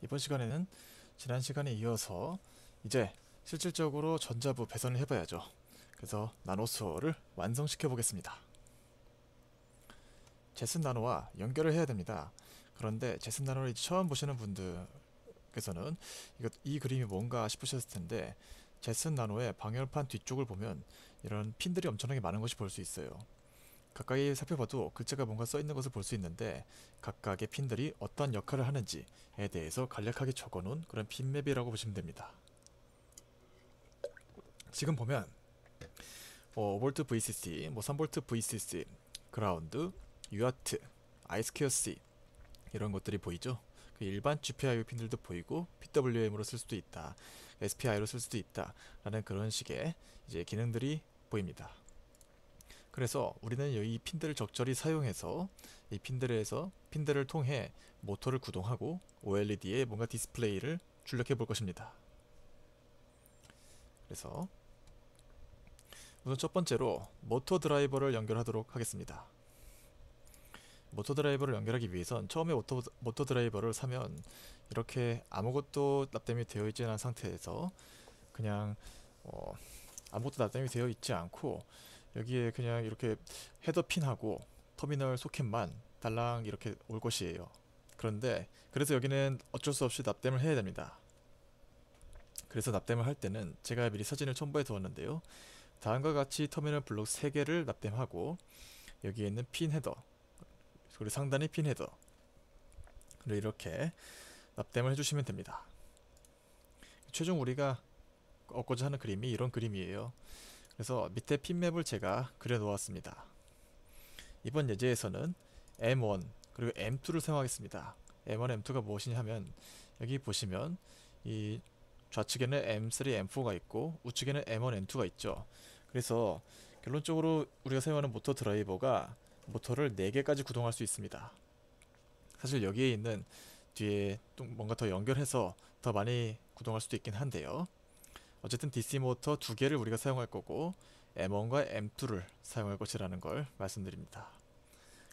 이번 시간에는 지난 시간에 이어서 이제 실질적으로 전자부 배선을 해봐야죠. 그래서 나노수호를 완성시켜 보겠습니다. 제슨 나노와 연결을 해야 됩니다. 그런데 제슨 나노를 처음 보시는 분들께서는 이 그림이 뭔가 싶으셨을 텐데, 제슨 나노의 방열판 뒤쪽을 보면 이런 핀들이 엄청나게 많은 것이 볼 수 있어요. 가까이 살펴봐도 글자가 뭔가 써 있는 것을 볼 수 있는데, 각각의 핀들이 어떤 역할을 하는지에 대해서 간략하게 적어놓은 그런 핀맵이라고 보시면 됩니다. 지금 보면 5V VCC, 3V VCC, 그라운드, UART, I2C 이런 것들이 보이죠. 그 일반 GPIO 핀들도 보이고 PWM으로 쓸 수도 있다, SPI로 쓸 수도 있다 라는 그런 식의 이제 기능들이 보입니다. 그래서 우리는 이 핀들을 적절히 사용해서 이 핀들을 통해 모터를 구동하고 OLED에 뭔가 디스플레이를 출력해 볼 것입니다. 그래서 우선 첫 번째로 모터 드라이버를 연결하도록 하겠습니다. 모터 드라이버를 연결하기 위해선 처음에 모터 드라이버를 사면 이렇게 아무것도 납땜이 되어 있지 않은 상태에서 그냥 아무것도 납땜이 되어 있지 않고 여기에 그냥 이렇게 헤더 핀하고 터미널 소켓만 달랑 이렇게 올 것이에요. 그래서 여기는 어쩔 수 없이 납땜을 해야 됩니다. 그래서 납땜을 할 때는 제가 미리 사진을 첨부해 두었는데요. 다음과 같이 터미널 블록 3개를 납땜하고 여기에 있는 핀 헤더, 그리고 상단의 핀 헤더, 그리고 이렇게 납땜을 해주시면 됩니다. 최종 우리가 얻고자 하는 그림이 이런 그림이에요. 그래서 밑에 핀맵을 제가 그려 놓았습니다. 이번 예제에서는 M1 그리고 M2를 사용하겠습니다. M1, M2가 무엇이냐 하면 여기 보시면 이 좌측에는 M3, M4가 있고 우측에는 M1, M2가 있죠. 그래서 결론적으로 우리가 사용하는 모터 드라이버가 모터를 4개까지 구동할 수 있습니다. 사실 여기에 있는 뒤에 또 뭔가 더 연결해서 더 많이 구동할 수도 있긴 한데요. 어쨌든 DC 모터 2개를 우리가 사용할 거고 M1과 M2를 사용할 것이라는 걸 말씀드립니다.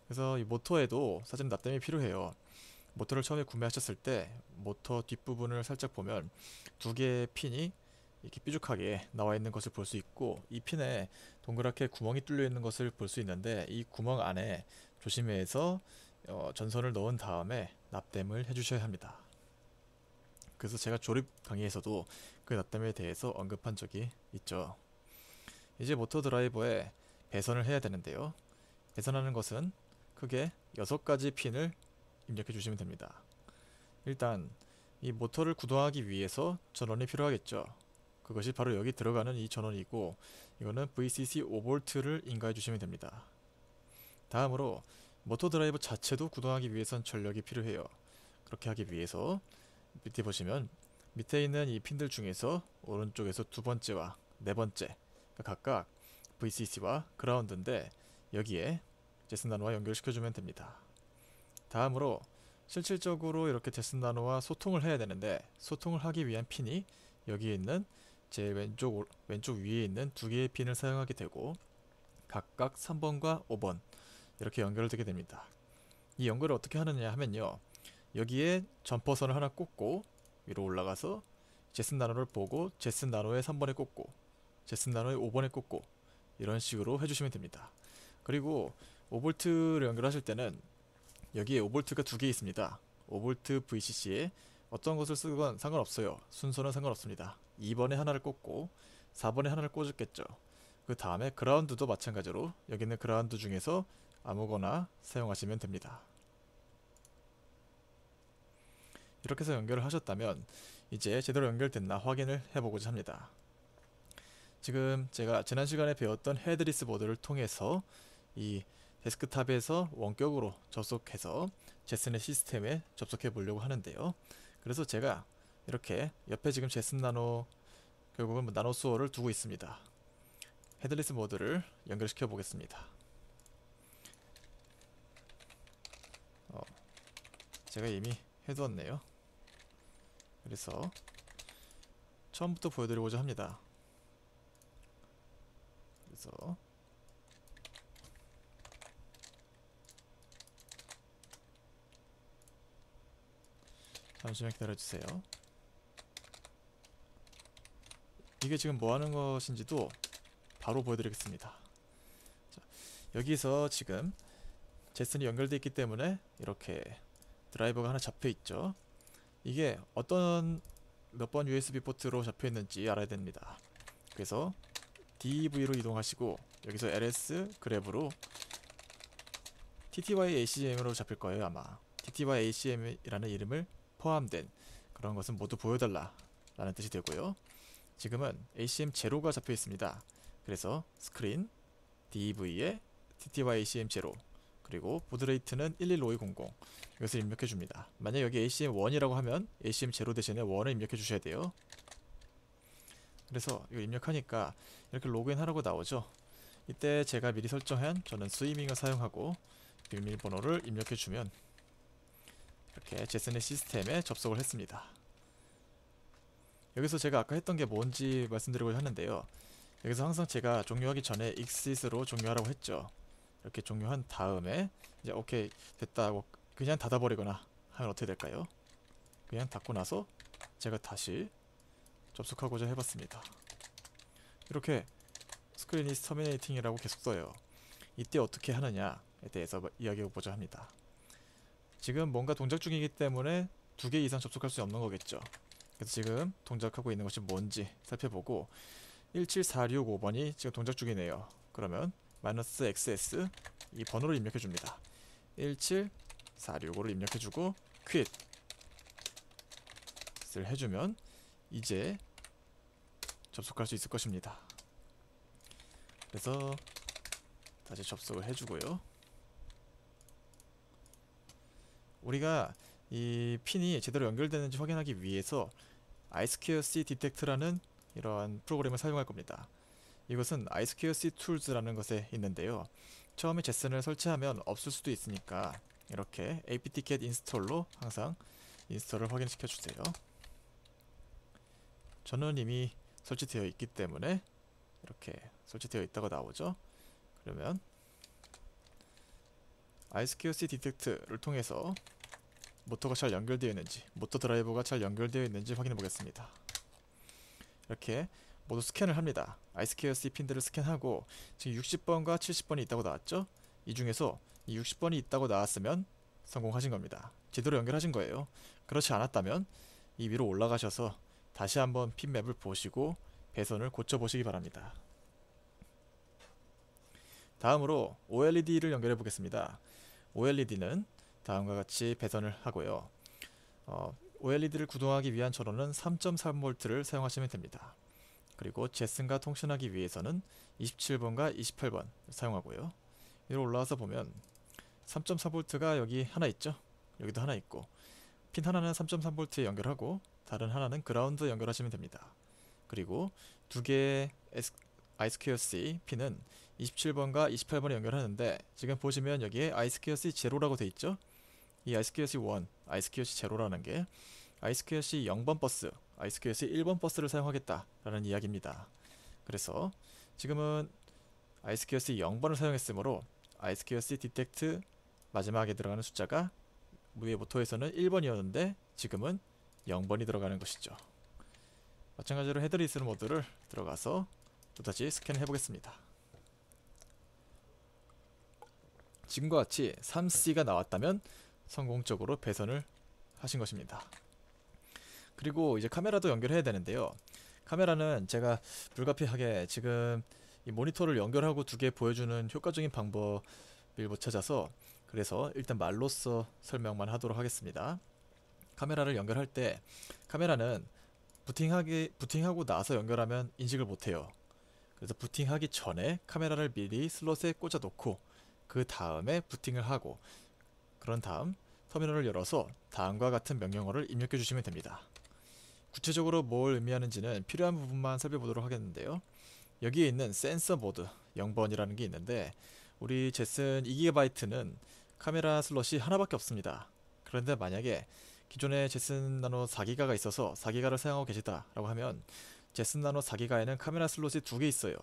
그래서 이 모터에도 사실 납땜이 필요해요. 모터를 처음에 구매하셨을 때 모터 뒷부분을 살짝 보면 2개의 핀이 이렇게 뾰족하게 나와 있는 것을 볼 수 있고, 이 핀에 동그랗게 구멍이 뚫려 있는 것을 볼 수 있는데, 이 구멍 안에 조심해서 전선을 넣은 다음에 납땜을 해주셔야 합니다. 그래서 제가 조립 강의에서도 그 납땜에 대해서 언급한 적이 있죠. 이제 모터 드라이버에 배선을 해야 되는데요. 배선하는 것은 크게 6가지 핀을 입력해 주시면 됩니다. 일단 이 모터를 구동하기 위해서 전원이 필요하겠죠. 그것이 바로 여기 들어가는 이 전원이고, 이거는 VCC 5V를 인가해 주시면 됩니다. 다음으로 모터 드라이버 자체도 구동하기 위해선 전력이 필요해요. 그렇게 하기 위해서 밑에 보시면 밑에 있는 이 핀들 중에서 오른쪽에서 2번째와 4번째 각각 VCC와 그라운드인데, 여기에 제슨 나노와 연결시켜주면 됩니다. 다음으로 실질적으로 이렇게 제슨 나노와 소통을 해야 되는데, 소통을 하기 위한 핀이 여기에 있는 제 왼쪽 위에 있는 2개의 핀을 사용하게 되고, 각각 3번과 5번 이렇게 연결되게 됩니다. 이 연결을 어떻게 하느냐 하면요, 여기에 점퍼선을 하나 꽂고 위로 올라가서 제슨 나노를 보고 제슨 나노의 3번에 꽂고 제슨 나노의 5번에 꽂고 이런 식으로 해주시면 됩니다. 그리고 5V를 연결하실 때는 여기에 5V가 2개 있습니다. 5V VCC에 어떤 것을 쓰건 상관없어요. 순서는 상관없습니다. 2번에 하나를 꽂고 4번에 하나를 꽂았겠죠. 그 다음에 그라운드도 마찬가지로 여기 있는 그라운드 중에서 아무거나 사용하시면 됩니다. 이렇게 해서 연결을 하셨다면 이제 제대로 연결됐나 확인을 해보고자 합니다. 지금 제가 지난 시간에 배웠던 헤드리스 보드를 통해서 이 데스크탑에서 원격으로 접속해서 제슨의 시스템에 접속해 보려고 하는데요. 그래서 제가 이렇게 옆에 지금 제슨 나노, 결국은 나노 수호를 두고 있습니다. 헤드리스 모드를 연결시켜 보겠습니다. 제가 이미 해두었네요. 그래서 처음부터 보여드리고자 합니다. 그래서 잠시만 기다려주세요. 이게 지금 뭐하는 것인지도 바로 보여드리겠습니다. 자, 여기서 지금 제슨이 연결되어 있기 때문에 이렇게 드라이버가 하나 잡혀있죠. 이게 어떤 몇 번 USB 포트로 잡혀있는지 알아야 됩니다. 그래서 DV로 이동하시고 여기서 LS 그랩으로 TTY ACM으로 잡힐 거예요. 아마 TTY ACM이라는 이름을 포함된 그런 것은 모두 보여달라 라는 뜻이 되고요. 지금은 ACM 제로가 잡혀 있습니다. 그래서 스크린 DV에 TTY ACM 제로 그리고 보드레이트는 115200 이것을 입력해 줍니다. 만약 여기 ACM 1이라고 하면 ACM 제로 대신에 1을 입력해 주셔야 돼요. 그래서 이거 입력하니까 이렇게 로그인 하라고 나오죠. 이때 제가 미리 설정한 저는 스위밍을 사용하고 비밀번호를 입력해 주면 이렇게 제슨의 시스템에 접속을 했습니다. 여기서 제가 아까 했던 게 뭔지 말씀드리고자 하는데요. 여기서 항상 제가 종료하기 전에 exit으로 종료하라고 했죠. 이렇게 종료한 다음에 이제 오케이 됐다고 그냥 닫아버리거나 하면 어떻게 될까요? 그냥 닫고 나서 제가 다시 접속하고자 해봤습니다. 이렇게 스크린 is terminating 이라고 계속 떠요. 이때 어떻게 하느냐에 대해서 이야기해보자 합니다. 지금 뭔가 동작 중이기 때문에 2개 이상 접속할 수 없는 거겠죠. 그래서 지금 동작하고 있는 것이 뭔지 살펴보고 17465번이 지금 동작 중이네요. 그러면 -XS 이 번호를 입력해 줍니다. 17465를 입력해 주고 quit을 해주면 이제 접속할 수 있을 것입니다. 그래서 다시 접속을 해주고요. 우리가 이 핀이 제대로 연결되는지 확인하기 위해서 iSquareC Detect라는 이러한 프로그램을 사용할 겁니다. 이것은 iSquareC Tools라는 것에 있는데요. 처음에 제슨을 설치하면 없을 수도 있으니까 이렇게 apt-get install로 항상 인스톨을 확인시켜 주세요. 저는 이미 설치되어 있기 때문에 이렇게 설치되어 있다고 나오죠. 그러면 iSquareC Detect를 통해서 모터가 잘 연결되어 있는지, 모터 드라이버가 잘 연결되어 있는지 확인해 보겠습니다. 이렇게 모두 스캔을 합니다. iSquareC 핀들을 스캔하고 지금 60번과 70번이 있다고 나왔죠? 이 중에서 이 60번이 있다고 나왔으면 성공하신 겁니다. 제대로 연결하신 거예요. 그렇지 않았다면 이 위로 올라가셔서 다시 한번 핀맵을 보시고 배선을 고쳐 보시기 바랍니다. 다음으로 OLED를 연결해 보겠습니다. OLED는 다음과 같이 배선을 하고요. OLED를 구동하기 위한 전원은 3.3V를 사용하시면 됩니다. 그리고 제슨과 통신하기 위해서는 27번과 28번 사용하고요. 위로 올라와서 보면 3.4V가 여기 하나 있죠. 여기도 하나 있고 핀 하나는 3.3V에 연결하고 다른 하나는 그라운드 연결하시면 됩니다. 그리고 두 개의 iSquareC 핀은 27번과 28번에 연결하는데 지금 보시면 여기에 iSquareC 제로라고 되어 있죠. 이 iSquareC 1, iSquareC 제로라는 게 iSquareC 0번 버스, iSquareC 1번 버스를 사용하겠다라는 이야기입니다. 그래서 지금은 iSquareC 0번을 사용했으므로 iSquareC Detect 마지막에 들어가는 숫자가 위의 모터에서는 1번이었는데 지금은 0번이 들어가는 것이죠. 마찬가지로 헤드리스 모드를 들어가서 또다시 스캔을 해보겠습니다. 지금과 같이 3C가 나왔다면 성공적으로 배선을 하신 것입니다. 그리고 이제 카메라도 연결해야 되는데요. 카메라는 제가 불가피하게 지금 이 모니터를 연결하고 두 개 보여주는 효과적인 방법을 못 찾아서 그래서 일단 말로써 설명만 하도록 하겠습니다. 카메라를 연결할 때 카메라는 부팅하고 나서 연결하면 인식을 못해요. 그래서 부팅하기 전에 카메라를 미리 슬롯에 꽂아 놓고 그 다음에 부팅을 하고 그런 다음 터미널을 열어서 다음과 같은 명령어를 입력해 주시면 됩니다. 구체적으로 뭘 의미하는지는 필요한 부분만 살펴보도록 하겠는데요. 여기에 있는 센서 모드 0번이라는 게 있는데 우리 제슨 2GB는 카메라 슬롯이 하나밖에 없습니다. 그런데 만약에 기존에 제슨 나노 4기가가 있어서 4기가를 사용하고 계시다 라고 하면 제슨 나노 4기가에는 카메라 슬롯이 두 개 있어요.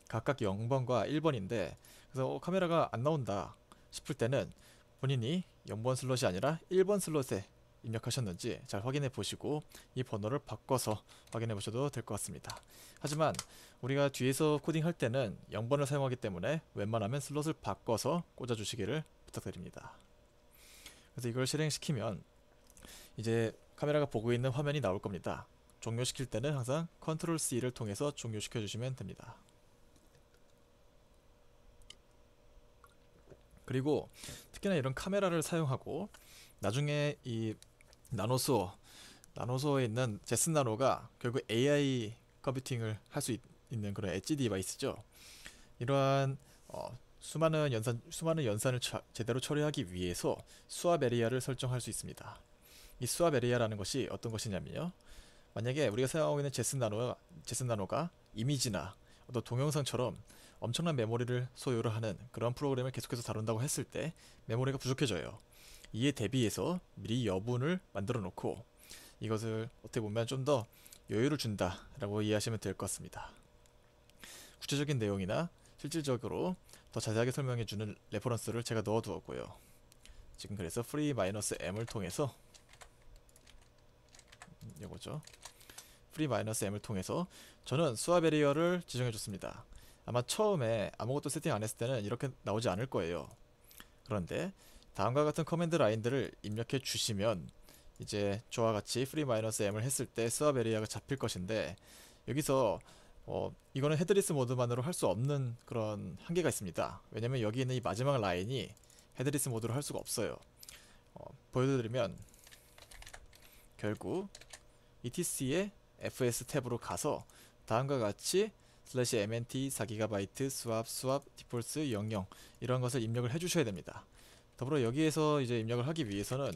각각 0번과 1번인데 그래서 카메라가 안 나온다 싶을 때는 본인이 0번 슬롯이 아니라 1번 슬롯에 입력하셨는지 잘 확인해 보시고 이 번호를 바꿔서 확인해 보셔도 될 것 같습니다. 하지만 우리가 뒤에서 코딩할 때는 0번을 사용하기 때문에 웬만하면 슬롯을 바꿔서 꽂아 주시기를 부탁드립니다. 그래서 이걸 실행시키면 이제 카메라가 보고 있는 화면이 나올 겁니다. 종료시킬 때는 항상 컨트롤 C를 통해서 종료시켜 주시면 됩니다. 그리고 특히나 이런 카메라를 사용하고 나중에 이 나노소어에 있는 제슨 나노가 결국 AI 컴퓨팅을 할 수 있는 그런 엣지 디바이스죠. 이러한 수많은 연산을 제대로 처리하기 위해서 수압 에리아를 설정할 수 있습니다. 이 수압 에리아라는 것이 어떤 것이냐면요. 만약에 우리가 사용하고 있는 제슨 나노가 이미지나 어떤 동영상처럼 엄청난 메모리를 소요를 하는 그런 프로그램을 계속해서 다룬다고 했을 때 메모리가 부족해져요. 이에 대비해서 미리 여분을 만들어 놓고 이것을 어떻게 보면 좀 더 여유를 준다 라고 이해하시면 될 것 같습니다. 구체적인 내용이나 실질적으로 더 자세하게 설명해주는 레퍼런스를 제가 넣어 두었고요. 지금 그래서 free-m을 통해서 이거죠. free-m을 통해서 저는 수압 에리어를 지정해 줬습니다. 아마 처음에 아무것도 세팅 안 했을 때는 이렇게 나오지 않을 거예요. 그런데 다음과 같은 커맨드 라인들을 입력해 주시면 이제 저와 같이 free-m을 했을 때 수압 에리어가 잡힐 것인데 여기서 이거는 헤드리스 모드만으로 할 수 없는 그런 한계가 있습니다. 왜냐면 여기 있는 이 마지막 라인이 헤드리스 모드로 할 수가 없어요. 보여드리면 결국 etc의 fs 탭으로 가서 다음과 같이 /mnt 4GB 수압 디폴트 00 이런 것을 입력을 해주셔야 됩니다. 더불어 여기에서 이제 입력을 하기 위해서는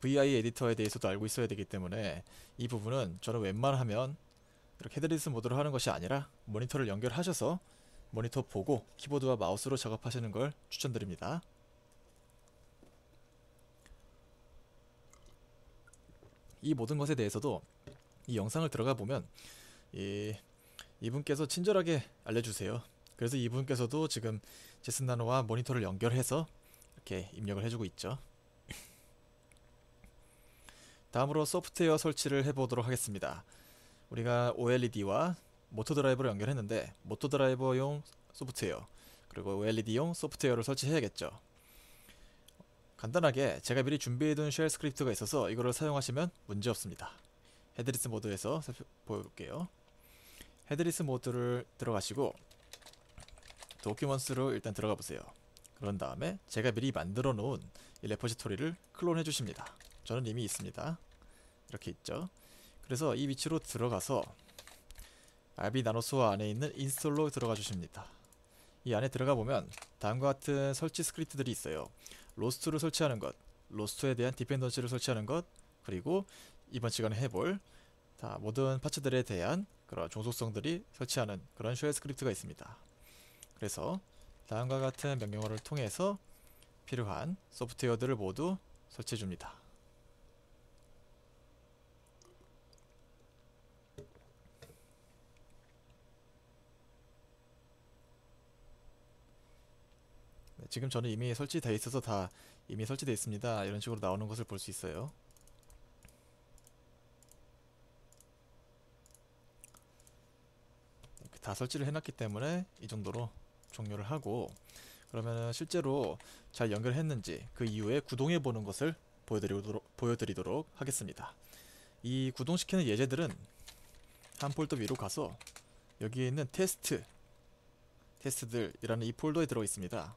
VI 에디터에 대해서도 알고 있어야 되기 때문에 이 부분은 저는 웬만하면 이렇게 헤드리스 모드로 하는 것이 아니라 모니터를 연결하셔서 모니터 보고 키보드와 마우스로 작업하시는 걸 추천드립니다. 이 모든 것에 대해서도 이 영상을 들어가 보면 이분께서 친절하게 알려주세요. 그래서 이분께서도 지금 제슨 나노와 모니터를 연결해서 이렇게 입력을 해주고 있죠. 다음으로 소프트웨어 설치를 해보도록 하겠습니다. 우리가 OLED와 모터 드라이버를 연결했는데 모터 드라이버용 소프트웨어 그리고 OLED용 소프트웨어를 설치해야겠죠. 간단하게 제가 미리 준비해둔 쉘 스크립트가 있어서 이거를 사용하시면 문제없습니다. 헤드리스 모드에서 보여볼게요. 헤드리스 모드를 들어가시고 도큐먼트로 일단 들어가 보세요. 그런 다음에 제가 미리 만들어 놓은 이 레포지토리를 클론해 주십니다. 저는 이미 있습니다. 이렇게 있죠. 그래서 이 위치로 들어가서 RB 나노소어 안에 있는 인스톨로 들어가 주십니다. 이 안에 들어가 보면 다음과 같은 설치 스크립트들이 있어요. 로스트를 설치하는 것, 로스트에 대한 디펜던시를 설치하는 것, 그리고 이번 시간에 해볼 모든 파츠들에 대한 그런 종속성들이 설치하는 그런 쉘 스크립트가 있습니다. 그래서 다음과 같은 명령어를 통해서 필요한 소프트웨어들을 모두 설치해 줍니다. 지금 저는 이미 설치되어 있어서 다 이미 설치되어 있습니다. 이런 식으로 나오는 것을 볼 수 있어요. 다 설치를 해놨기 때문에 이 정도로 종료를 하고 그러면 실제로 잘 연결했는지 그 이후에 구동해 보는 것을 보여드리도록 하겠습니다. 이 구동시키는 예제들은 한 폴더 위로 가서 여기에 있는 테스트들이라는 이 폴더에 들어 있습니다.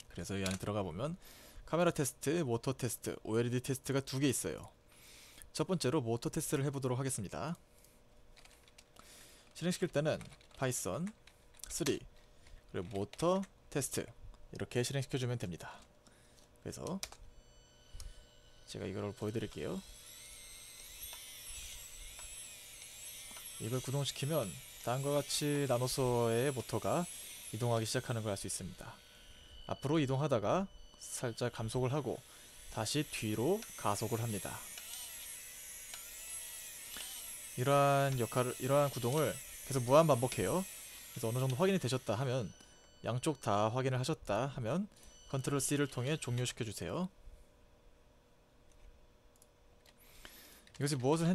그래서 이 안에 들어가 보면 카메라 테스트, 모터 테스트, OLED 테스트가 두 개 있어요. 첫 번째로 모터 테스트를 해보도록 하겠습니다. 실행시킬 때는 파이썬 3 그리고 모터 테스트 이렇게 실행시켜주면 됩니다. 그래서 제가 이걸 보여드릴게요. 이걸 구동시키면 다음과 같이 나노소어의 모터가 이동하기 시작하는 걸 알 수 있습니다. 앞으로 이동하다가 살짝 감속을 하고 다시 뒤로 가속을 합니다. 이러한 구동을 계속 무한 반복해요. 그래서 어느 정도 확인이 되셨다 하면 양쪽 다 확인을 하셨다 하면 컨트롤 C를 통해 종료시켜 주세요. 이것이 무엇을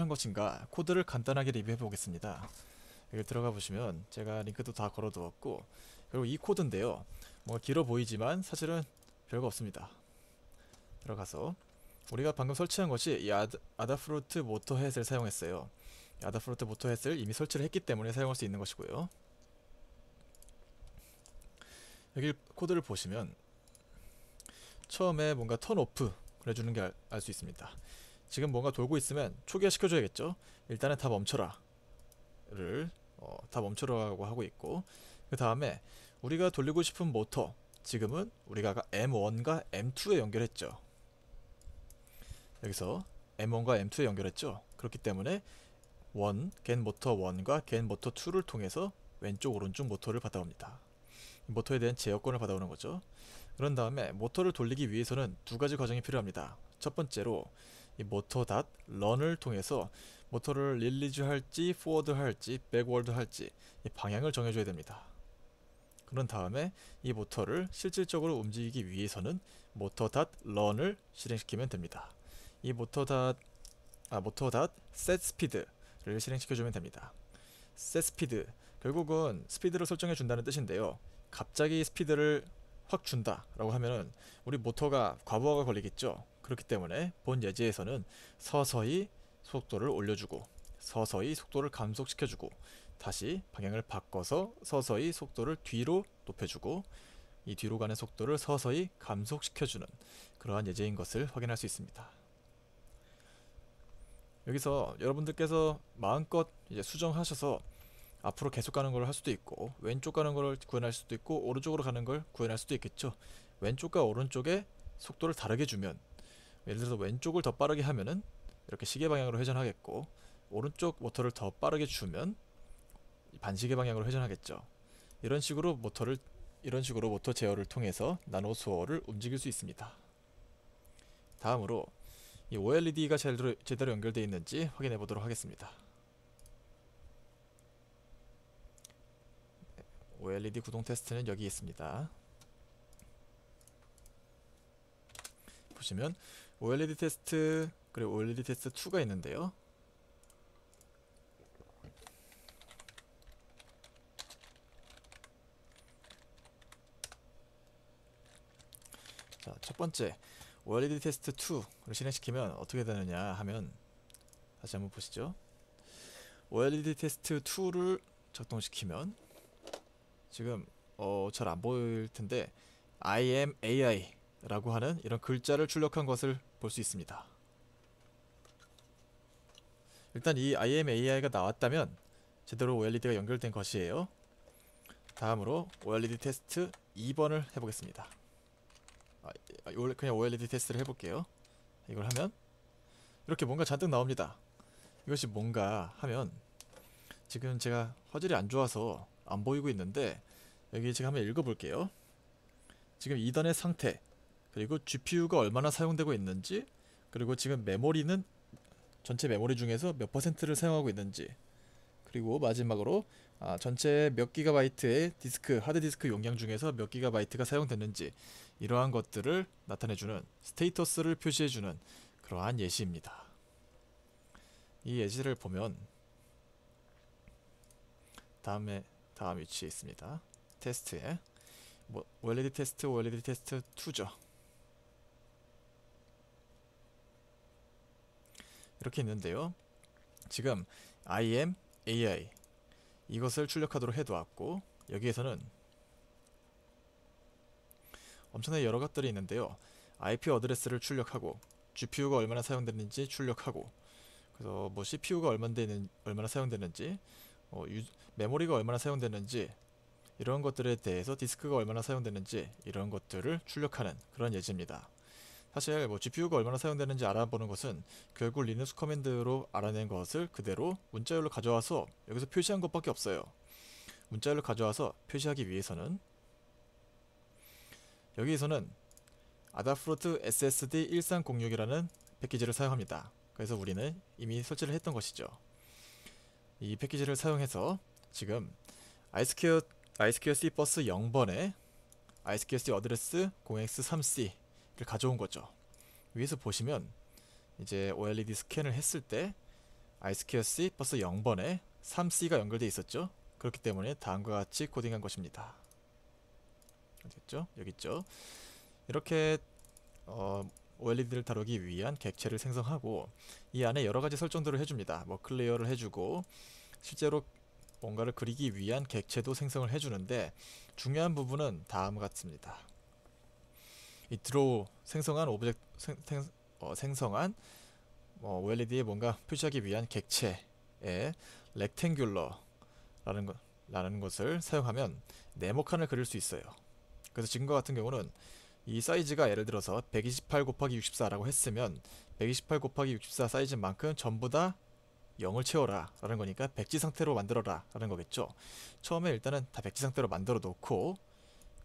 한 것인가 코드를 간단하게 리뷰해 보겠습니다. 여기 들어가 보시면 제가 링크도 다 걸어 두었고, 그리고 이 코드인데요, 뭔가 길어 보이지만 사실은 별거 없습니다. 들어가서 우리가 방금 설치한 것이 이 아다프루트 모터햇을 사용했어요. 아다프루트 모터햇을 이미 설치를 했기 때문에 사용할 수 있는 것이고요. 여기 코드를 보시면 처음에 뭔가 턴오프 해주는 게 알 수 있습니다. 지금 뭔가 돌고 있으면 초기화 시켜줘야겠죠. 일단은 다 멈춰라 를 다 멈춰라고 하고 있고, 그 다음에 우리가 돌리고 싶은 모터, 지금은 우리가 아까 M1과 M2에 연결했죠. 여기서 M1과 M2에 연결했죠. 그렇기 때문에 겐 모터 1과 겐 모터 2를 통해서 왼쪽 오른쪽 모터를 받아옵니다. 모터에 대한 제어권을 받아오는 거죠. 그런 다음에 모터를 돌리기 위해서는 두 가지 과정이 필요합니다. 첫 번째로 이 모터 닷 런을 통해서 모터를 릴리즈 할지 포워드 할지 백워드 할지 이 방향을 정해줘야 됩니다. 그런 다음에 이 모터를 실질적으로 움직이기 위해서는 모터 닷 런을 실행시키면 됩니다. 이 모터 닷 set 스피드를 실행시켜주면 됩니다. set 스피드, 결국은 스피드를 설정해 준다는 뜻인데요. 갑자기 스피드를 확 준다 라고 하면은 우리 모터가 과부하가 걸리겠죠. 그렇기 때문에 본 예제에서는 서서히 속도를 올려주고 서서히 속도를 감속시켜주고 다시 방향을 바꿔서 서서히 속도를 뒤로 높여주고 이 뒤로 가는 속도를 서서히 감속시켜주는 그러한 예제인 것을 확인할 수 있습니다. 여기서 여러분들께서 마음껏 이제 수정하셔서 앞으로 계속 가는 걸 할 수도 있고, 왼쪽 가는 걸 구현할 수도 있고, 오른쪽으로 가는 걸 구현할 수도 있겠죠. 왼쪽과 오른쪽에 속도를 다르게 주면, 예를 들어서 왼쪽을 더 빠르게 하면은 이렇게 시계 방향으로 회전하겠고, 오른쪽 모터를 더 빠르게 주면 반시계 방향으로 회전하겠죠. 이런 식으로 모터 제어를 통해서 나노 수어를 움직일 수 있습니다. 다음으로 이 OLED가 제대로 연결되어 있는지 확인해 보도록 하겠습니다. OLED 구동 테스트는 여기 있습니다. 보시면 OLED 테스트 그리고 OLED 테스트 2가 있는데요. 자, 첫 번째 OLED 테스트 2를 실행시키면 어떻게 되느냐 하면, 다시 한번 보시죠. OLED 테스트 2를 작동시키면 지금 잘 안 보일 텐데 I am AI 라고 하는 이런 글자를 출력한 것을 볼 수 있습니다. 일단 이 I am AI가 나왔다면 제대로 OLED가 연결된 것이에요. 다음으로 OLED 테스트 2번을 해보겠습니다. 그냥 OLED 테스트를 해볼게요. 이걸 하면 이렇게 뭔가 잔뜩 나옵니다. 이것이 뭔가 하면, 지금 제가 화질이 안 좋아서 안 보이고 있는데 여기 지금 한번 읽어볼게요. 지금 2단의 상태, 그리고 GPU가 얼마나 사용되고 있는지, 그리고 지금 메모리는 전체 메모리 중에서 몇 %를 사용하고 있는지, 그리고 마지막으로 전체 몇 기가바이트의 하드디스크 용량 중에서 몇 기가바이트가 사용됐는지, 이러한 것들을 나타내주는 스테이터스를 표시해주는 그러한 예시입니다. 이 예시를 보면 다음 위치에 있습니다. 테스트에 OLED 테스트 2죠. 이렇게 있는데요. 지금 I am AI 이것을 출력하도록 해두었고, 여기에서는 엄청나게 여러 것들이 있는데요. IP 어드레스를 출력하고, GPU가 얼마나 사용되는지 출력하고, 그래서 뭐 CPU가 얼마나 사용되는지, 메모리가 얼마나 사용되는지, 이런 것들에 대해서 디스크가 얼마나 사용되는지, 이런 것들을 출력하는 그런 예제입니다. 사실 뭐 GPU가 얼마나 사용되는지 알아보는 것은 결국 리눅스 커맨드로 알아낸 것을 그대로 문자열로 가져와서 여기서 표시한 것밖에 없어요. 문자열로 가져와서 표시하기 위해서는 여기에서는 아다프루트 SSD 1306이라는 패키지를 사용합니다. 그래서 우리는 이미 설치를 했던 것이죠. 이 패키지를 사용해서 지금 iSQC 버스 0번에 iSQC 어드레스 0x3C를 가져온 거죠. 위에서 보시면 이제 OLED 스캔을 했을 때 I2C 플러스 0번에 3C가 연결되어 있었죠. 그렇기 때문에 다음과 같이 코딩한 것입니다. 어디있죠? 여기 있죠. 이렇게 OLED를 다루기 위한 객체를 생성하고 이 안에 여러가지 설정들을 해줍니다. 뭐 클리어를 해주고 실제로 뭔가를 그리기 위한 객체도 생성을 해주는데 중요한 부분은 다음과 같습니다. 이 드로우 생성한 오브젝트 생성한 OLED에 뭔가 표시하기 위한 객체에 렉탱귤러라는 것을 사용하면 네모칸을 그릴 수 있어요. 그래서 지금과 같은 경우는 이 사이즈가 예를 들어서 128 곱하기 64라고 했으면 128 곱하기 64 사이즈만큼 전부 다 0을 채워라 라는 거니까 백지 상태로 만들어라 라는 거겠죠. 처음에 일단은 다 백지 상태로 만들어 놓고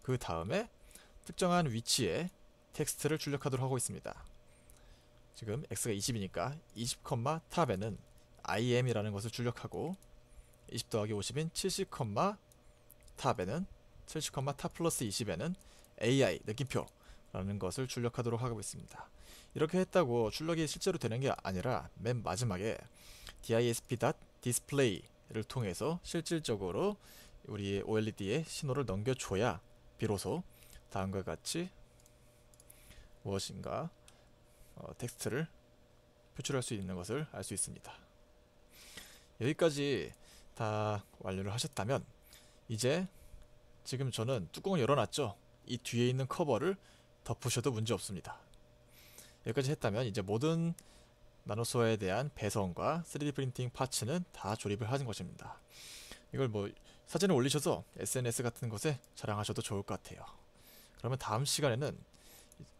그 다음에 특정한 위치에 텍스트를 출력하도록 하고 있습니다. 지금 x가 20이니까 20, 탑에는 im이라는 것을 출력하고 20 더하기 50인 70, 탑에는 70, 탑 플러스 20에는 ai 느낌표라는 것을 출력하도록 하고 있습니다. 이렇게 했다고 출력이 실제로 되는 게 아니라 맨 마지막에 disp.display를 통해서 실질적으로 우리 OLED에 신호를 넘겨줘야 비로소 다음과 같이 무엇인가 텍스트를 표출할 수 있는 것을 알 수 있습니다. 여기까지 다 완료를 하셨다면 이제 지금 저는 뚜껑을 열어놨죠. 이 뒤에 있는 커버를 덮으셔도 문제 없습니다. 여기까지 했다면 이제 모든 나노소어에 대한 배선과 3D 프린팅 파츠는 다 조립을 하는 것입니다. 이걸 뭐 사진을 올리셔서 SNS 같은 곳에 자랑하셔도 좋을 것 같아요. 그러면 다음 시간에는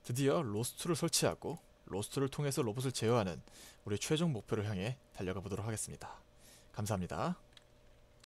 드디어 로스트를 설치하고 로스트를 통해서 로봇을 제어하는 우리 최종 목표를 향해 달려가 보도록 하겠습니다. 감사합니다.